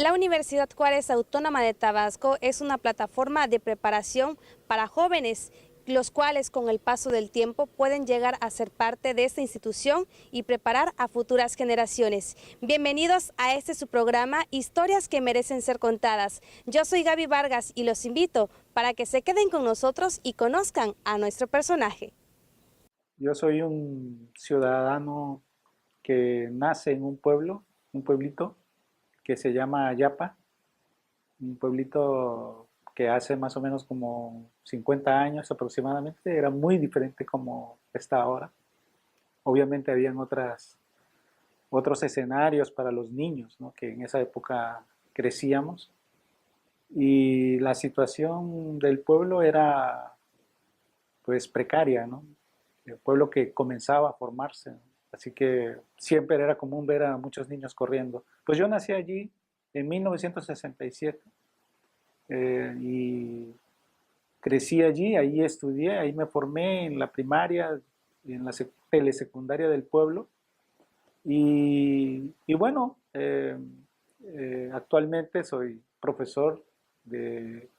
La Universidad Juárez Autónoma de Tabasco es una plataforma de preparación para jóvenes, los cuales con el paso del tiempo pueden llegar a ser parte de esta institución y preparar a futuras generaciones. Bienvenidos a su programa, Historias que merecen ser contadas. Yo soy Gaby Vargas y los invito para que se queden con nosotros y conozcan a nuestro personaje. Yo soy un ciudadano que nace en un pueblito que se llama Ayapa, un pueblito que hace más o menos como 50 años aproximadamente, era muy diferente como está ahora. Obviamente habían otros escenarios para los niños, ¿no? Que en esa época crecíamos, y la situación del pueblo era pues precaria, ¿no? El pueblo que comenzaba a formarse, ¿no? Así que siempre era común ver a muchos niños corriendo. Pues yo nací allí en 1967 y crecí allí, ahí estudié, ahí me formé en la primaria, en la telesecundaria del pueblo. Y bueno, actualmente soy profesor de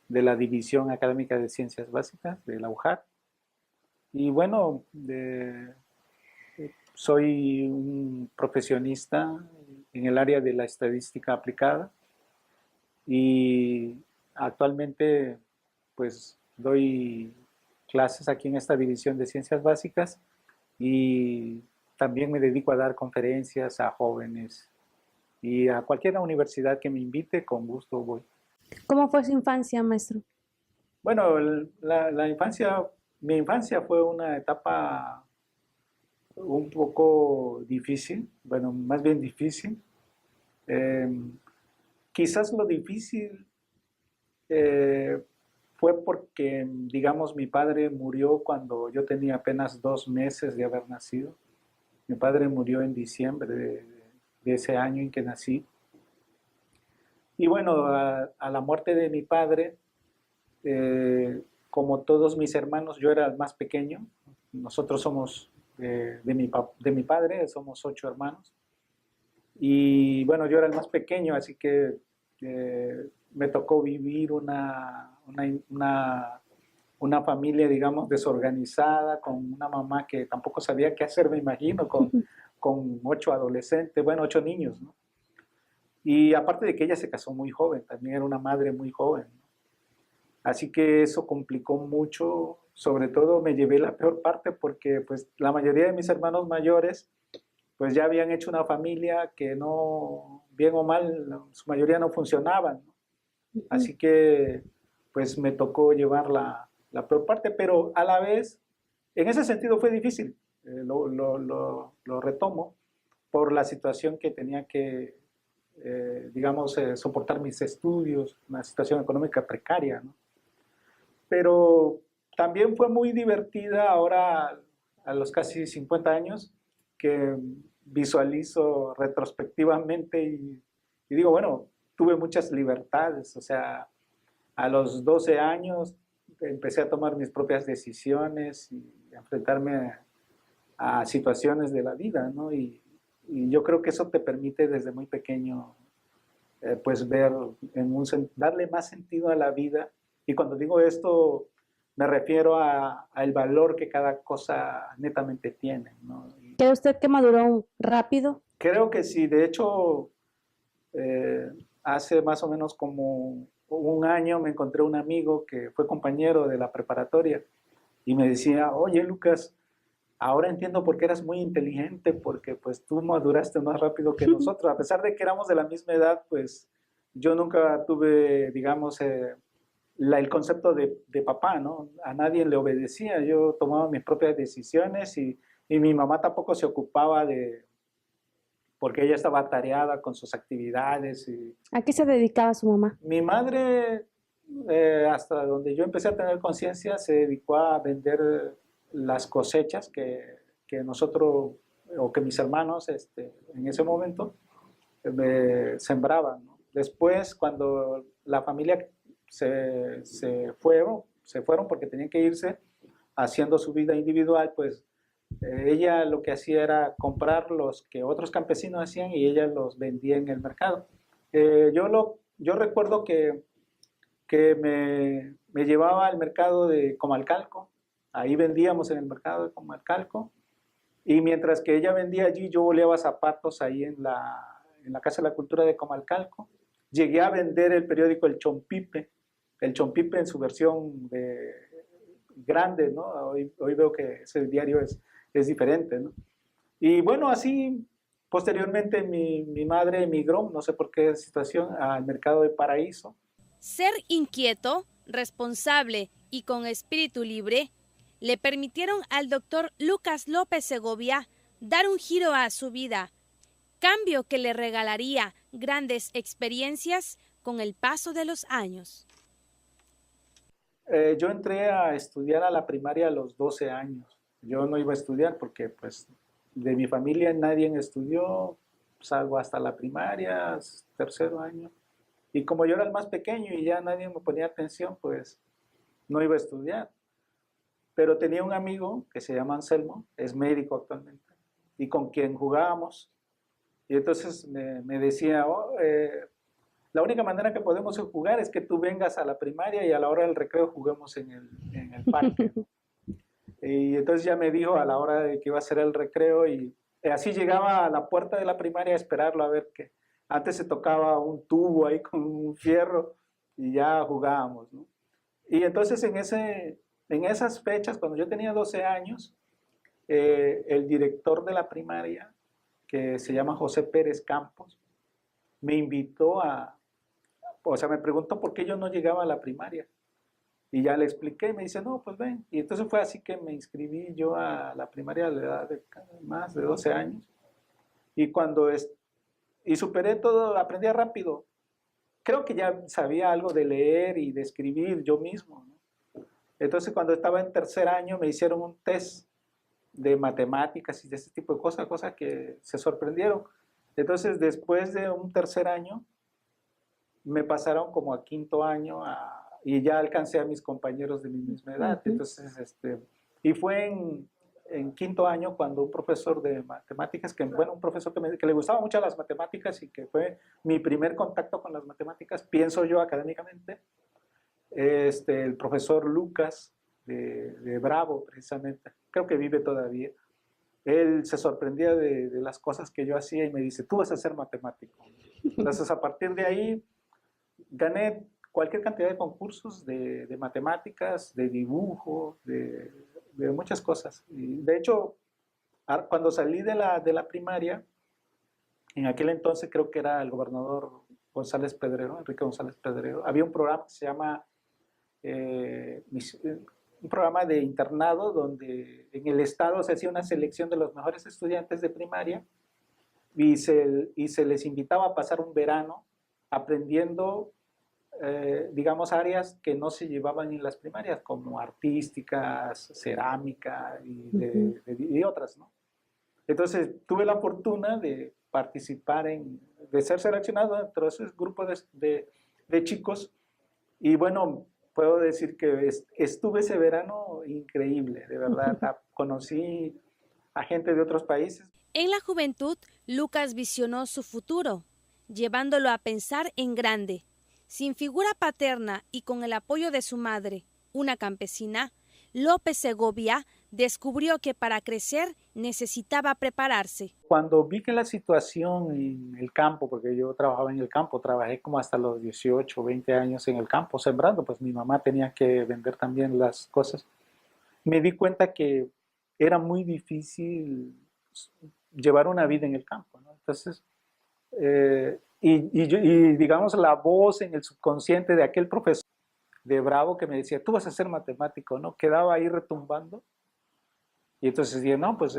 la División Académica de Ciencias Básicas de la UJAT. Y bueno, soy un profesionista en el área de la estadística aplicada y actualmente pues doy clases aquí en esta división de ciencias básicas y también me dedico a dar conferencias a jóvenes y a cualquier universidad que me invite, con gusto voy. ¿Cómo fue su infancia, maestro? Bueno, mi infancia fue una etapa un poco difícil, bueno, más bien difícil. Eh, Quizás lo difícil fue porque, digamos, mi padre murió cuando yo tenía apenas 2 meses de haber nacido. Mi padre murió en diciembre de ese año en que nací. Y bueno, a la muerte de mi padre, como todos mis hermanos, yo era el más pequeño. Nosotros somos, de mi padre, somos 8 hermanos. Y bueno, yo era el más pequeño, así que me tocó vivir una familia, digamos, desorganizada, con una mamá que tampoco sabía qué hacer, me imagino, con 8 adolescentes, bueno, 8 niños, ¿no? Y aparte de que ella se casó muy joven, también era una madre muy joven, ¿no? Así que eso complicó mucho, sobre todo me llevé la peor parte porque pues la mayoría de mis hermanos mayores pues ya habían hecho una familia que no, bien o mal, su mayoría no funcionaban, ¿no? Así que pues me tocó llevar la peor parte, pero a la vez, en ese sentido fue difícil, lo retomo, por la situación que tenía que, digamos, soportar mis estudios, una situación económica precaria, ¿no? Pero también fue muy divertida ahora, a los casi 50 años, que visualizo retrospectivamente y digo, bueno, tuve muchas libertades, o sea, a los 12 años empecé a tomar mis propias decisiones y a enfrentarme a situaciones de la vida, ¿no? Y yo creo que eso te permite desde muy pequeño, pues ver, darle más sentido a la vida. Y cuando digo esto, me refiero al valor que cada cosa netamente tiene, ¿no? ¿Cree usted que maduró rápido? Creo que sí, de hecho, hace más o menos como un año me encontré un amigo que fue compañero de la preparatoria y me decía, oye Lucas, ahora entiendo por qué eras muy inteligente, porque pues tú maduraste más rápido que nosotros, a pesar de que éramos de la misma edad, pues yo nunca tuve, digamos, el concepto de papá, ¿no? A nadie le obedecía, yo tomaba mis propias decisiones y mi mamá tampoco se ocupaba porque ella estaba atareada con sus actividades. ¿A qué se dedicaba su mamá? Mi madre, hasta donde yo empecé a tener conciencia, se dedicó a vender las cosechas que nosotros, o que mis hermanos en ese momento sembraban, ¿no? Después, cuando la familia se fueron porque tenían que irse haciendo su vida individual, pues ella lo que hacía era comprar los que otros campesinos hacían y ella los vendía en el mercado. Yo recuerdo que me llevaba al mercado de Comalcalco, ahí vendíamos en el mercado de Comalcalco, y mientras que ella vendía allí, yo boleaba zapatos ahí en la Casa de la Cultura de Comalcalco. Llegué a vender el periódico El Chompipe en su versión grande, ¿no? Hoy veo que ese diario es diferente, ¿no? Y bueno, así posteriormente mi madre emigró, no sé por qué situación, al mercado de Paraíso. Ser inquieto, responsable y con espíritu libre le permitieron al doctor Lucas López Segovia dar un giro a su vida, cambio que le regalaría grandes experiencias con el paso de los años. Yo entré a estudiar a la primaria a los 12 años. Yo no iba a estudiar porque pues de mi familia nadie estudió, salvo hasta la primaria, tercero año. Y como yo era el más pequeño y ya nadie me ponía atención, pues no iba a estudiar. Pero tenía un amigo que se llama Anselmo, es médico actualmente, y con quien jugábamos. Y entonces me decía, la única manera que podemos jugar es que tú vengas a la primaria y a la hora del recreo juguemos en el parque. Y entonces ya me dijo a la hora de que iba a ser el recreo y así llegaba a la puerta de la primaria a esperarlo a ver que antes se tocaba un tubo ahí con un fierro y ya jugábamos, ¿no? Y entonces en esas fechas, cuando yo tenía 12 años, el director de la primaria, que se llama José Pérez Campos, me invitó o sea, me preguntó por qué yo no llegaba a la primaria. Y ya le expliqué y me dice, no, pues ven. Y entonces fue así que me inscribí yo a la primaria a la edad de más de 12 años. Y y superé todo, aprendí rápido. Creo que ya sabía algo de leer y de escribir yo mismo, ¿no? Entonces cuando estaba en tercer año me hicieron un test de matemáticas y de ese tipo de cosas que se sorprendieron. Entonces después de un tercer año me pasaron como a quinto año y ya alcancé a mis compañeros de mi misma edad. Entonces, y fue en quinto año cuando un profesor de matemáticas, bueno, un profesor que le gustaba mucho las matemáticas y que fue mi primer contacto con las matemáticas, pienso yo académicamente, el profesor Lucas de Bravo, precisamente, creo que vive todavía. Él se sorprendía de las cosas que yo hacía y me dice, tú vas a ser matemático. Entonces, a partir de ahí, gané cualquier cantidad de concursos de matemáticas, de dibujo, de muchas cosas. Y de hecho, cuando salí de la primaria, en aquel entonces creo que era el gobernador González Pedrero, Enrique González Pedrero, había un programa que se llama, un programa de internado donde en el estado se hacía una selección de los mejores estudiantes de primaria y se les invitaba a pasar un verano aprendiendo, digamos, áreas que no se llevaban en las primarias, como artísticas, cerámica y otras, ¿no? Entonces, tuve la fortuna de participar de ser seleccionado entre esos grupos de chicos y bueno, puedo decir que estuve ese verano increíble, de verdad. Conocí a gente de otros países. En la juventud, Lucas visionó su futuro, llevándolo a pensar en grande. Sin figura paterna y con el apoyo de su madre, una campesina, López Segovia descubrió que para crecer necesitaba prepararse. Cuando vi que la situación en el campo, porque yo trabajaba en el campo, trabajé como hasta los 18 o 20 años en el campo sembrando, pues mi mamá tenía que vender también las cosas. Me di cuenta que era muy difícil llevar una vida en el campo, ¿no? Entonces, y digamos la voz en el subconsciente de aquel profesor de Bravo que me decía, tú vas a ser matemático, ¿no? Quedaba ahí retumbando. Y entonces dije, no, pues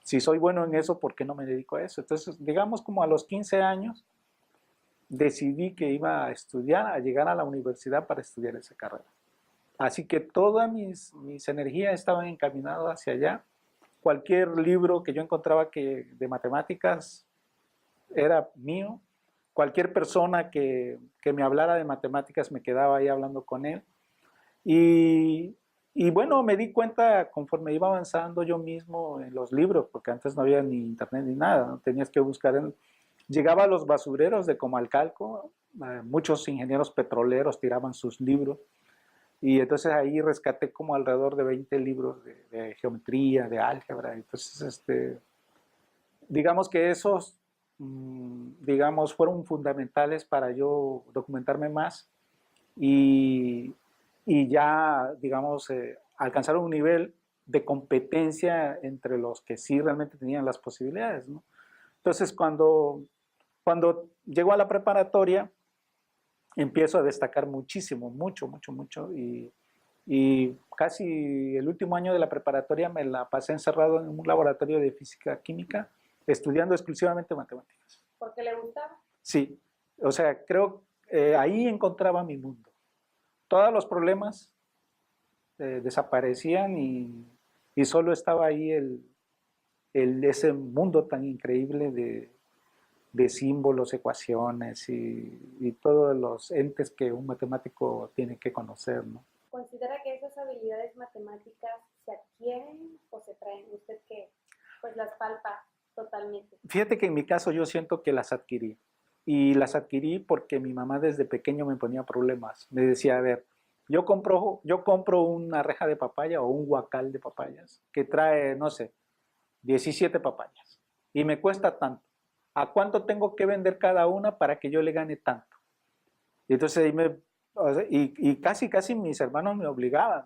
si soy bueno en eso, ¿por qué no me dedico a eso? Entonces, digamos como a los 15 años, decidí que iba a estudiar, a llegar a la universidad para estudiar esa carrera. Así que todas mis energías estaban encaminadas hacia allá. Cualquier libro que yo encontraba de matemáticas era mío. Cualquier persona que me hablara de matemáticas me quedaba ahí hablando con él. Y bueno, me di cuenta conforme iba avanzando yo mismo en los libros, porque antes no había ni internet ni nada, ¿no? Tenías que buscar Llegaba a los basureros de Comalcalco, muchos ingenieros petroleros tiraban sus libros, y entonces ahí rescaté como alrededor de 20 libros de geometría, de álgebra. Entonces, digamos que esos, digamos, fueron fundamentales para yo documentarme más y ya, digamos, alcanzar un nivel de competencia entre los que sí realmente tenían las posibilidades, ¿no? Entonces, cuando llego a la preparatoria, empiezo a destacar muchísimo, mucho, y casi el último año de la preparatoria me la pasé encerrado en un laboratorio de física química, estudiando exclusivamente matemáticas. ¿Por qué le gustaba? Sí, o sea, creo ahí encontraba mi mundo. Todos los problemas desaparecían y solo estaba ahí ese mundo tan increíble de símbolos, ecuaciones y todos los entes que un matemático tiene que conocer, ¿no? ¿Considera que esas habilidades matemáticas se adquieren o se traen? Usted que pues las palpa totalmente. Fíjate que en mi caso yo siento que las adquirí. Y las adquirí porque mi mamá desde pequeño me ponía problemas. Me decía, a ver, yo compro una reja de papaya o un guacal de papayas que trae, no sé, 17 papayas y me cuesta tanto. ¿A cuánto tengo que vender cada una para que yo le gane tanto? Y entonces ahí y casi mis hermanos me obligaban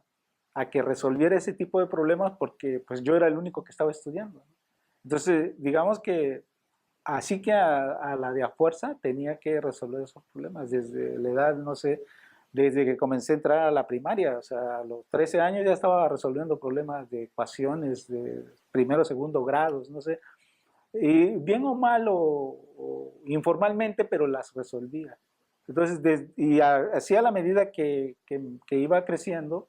a que resolviera ese tipo de problemas porque pues yo era el único que estaba estudiando, ¿no? Entonces, digamos que así que a la de a fuerza tenía que resolver esos problemas desde la edad, no sé, desde que comencé a entrar a la primaria, o sea, a los 13 años ya estaba resolviendo problemas de ecuaciones de primero, segundo grados, no sé, y bien o mal o informalmente, pero las resolvía. Entonces, así a la medida que iba creciendo,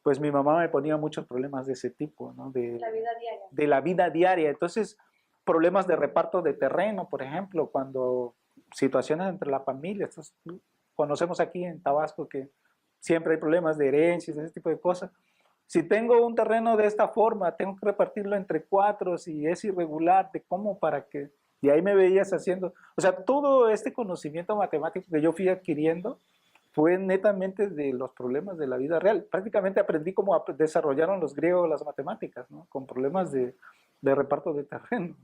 pues mi mamá me ponía muchos problemas de ese tipo, ¿no? La vida diaria. De la vida diaria. Entonces, problemas de reparto de terreno, por ejemplo, cuando situaciones entre la familia, entonces, conocemos aquí en Tabasco que siempre hay problemas de herencias, ese tipo de cosas. Si tengo un terreno de esta forma, tengo que repartirlo entre cuatro, si es irregular, de cómo para que... Y ahí me veías haciendo, o sea, todo este conocimiento matemático que yo fui adquiriendo fue netamente de los problemas de la vida real. Prácticamente aprendí cómo desarrollaron los griegos las matemáticas, ¿no? Con problemas de reparto de terreno.